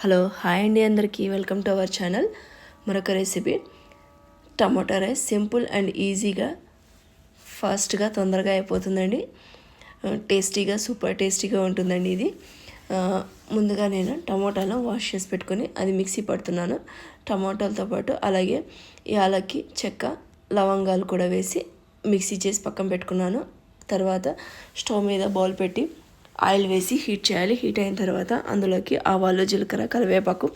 Hello hi అండి, అందరికీ welcome to our channel. మరొక recipe tomato rice. Simple and ఈజీగా ఫాస్ట్గా తొందరగా అయిపోతుందండి. టేస్టీగా సూపర్ టేస్టీగా ఉంటుందండి ఇది. ముందుగా నేను టమాటాలను వాష్ చేసి పెట్టుకొని అది మిక్సీ పడుతున్నాను. టమాటాలతో పాటు అలాగే యాలక్కి, చెక్క, లవంగాలు కూడా వేసి మిక్సీ చేసి పక్కన పెట్టుకున్నాను. తర్వాత స్టవ్ మీద బౌల్ పెట్టి ఆయిల్ వేసి హీట్ చేయాలి. హీట్ అయిన తర్వాత అందులోకి ఆవాలు, జీలకర్ర, కరివేపాకు,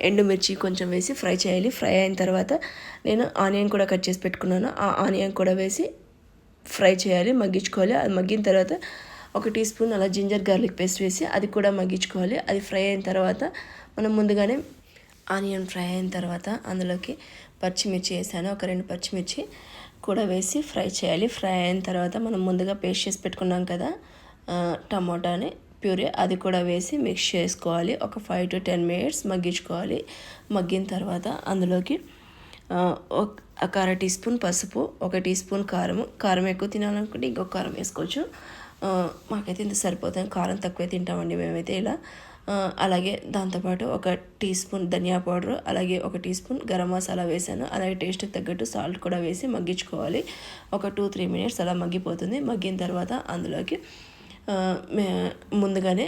ఎండుమిర్చి కొంచెం వేసి ఫ్రై చేయాలి. ఫ్రై అయిన తర్వాత నేను ఆనియన్ కూడా కట్ చేసి పెట్టుకున్నాను. ఆ ఆనియన్ కూడా వేసి ఫ్రై చేయాలి, మగ్గించుకోవాలి. అది మగ్గిన తర్వాత 1 టీ స్పూన్ అలా జింజర్ గార్లిక్ పేస్ట్ వేసి అది కూడా మగ్గించుకోవాలి. అది ఫ్రై అయిన తర్వాత మనం ముందుగానే ఆనియన్ ఫ్రై అయిన తర్వాత అందులోకి పచ్చిమిర్చి వేసాను. ఒక 2 పచ్చిమిర్చి కూడా వేసి ఫ్రై చేయాలి. ఫ్రై అయిన తర్వాత మనం ముందుగా పేస్ట్ చేసి పెట్టుకున్నాం కదా టమాటాని ప్యూరీ, అది కూడా వేసి మిక్స్ చేసుకోవాలి. ఒక 5 to 10 minutes మగ్గించుకోవాలి. మగ్గిన తర్వాత అందులోకి ఒక 1/2 టీ స్పూన్ పసుపు, 1 టీ స్పూన్ కారం ఎక్కువ తినాలనుకుంటే ఇంకొక కారం వేసుకోవచ్చు. మాకైతే ఇంత సరిపోతుంది, కారం తక్కువే తింటామండి మేమైతే ఇలా. అలాగే దాంతోపాటు 1 టీ స్పూన్ ధనియా పౌడర్, అలాగే 1 టీ స్పూన్ గరం మసాలా వేసాను. అలాగే టేస్ట్కి తగ్గట్టు సాల్ట్ కూడా వేసి మగ్గించుకోవాలి. ఒక 2-3 minutes అలా మగ్గిపోతుంది. మగ్గిన తర్వాత అందులోకి ముందుగానే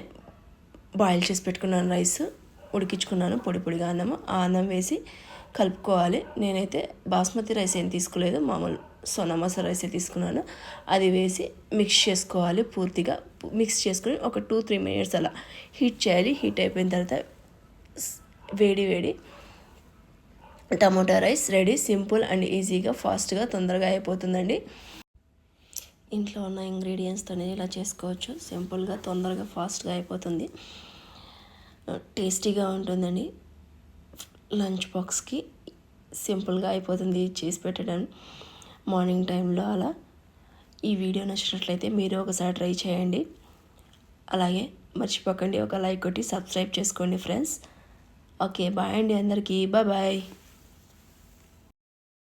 బాయిల్ చేసి పెట్టుకున్నాను రైస్, ఉడికించుకున్నాను పొడిగా అన్నము. ఆ అన్నం వేసి కలుపుకోవాలి. నేనైతే బాస్మతి రైస్ ఏం తీసుకోలేదు, మామూలు సోనా మసూరి రైసే తీసుకున్నాను. అది వేసి మిక్స్ చేసుకోవాలి. పూర్తిగా మిక్స్ చేసుకుని ఒక 2-3 minutes అలా హీట్ చేయాలి. హీట్ అయిపోయిన తర్వాత వేడి tomato rice ready. Simple and ఈజీగా ఫాస్ట్గా తొందరగా అయిపోతుందండి. ఇంట్లో ఉన్న ఇంగ్రీడియంట్స్తోనే ఇలా చేసుకోవచ్చు. సింపుల్గా తొందరగా ఫాస్ట్గా అయిపోతుంది, టేస్టీగా ఉంటుందండి. లంచ్ బాక్స్కి సింపుల్గా అయిపోతుంది చేసి పెట్టడం మార్నింగ్ టైంలో అలా. ఈ వీడియో నచ్చినట్లయితే మీరు ఒకసారి ట్రై చేయండి. అలాగే మర్చిపోకండి ఒక లైక్ కొట్టి సబ్స్క్రైబ్ చేసుకోండి ఫ్రెండ్స్. ఓకే, బాయ్ అండి అందరికీ. బాయ్.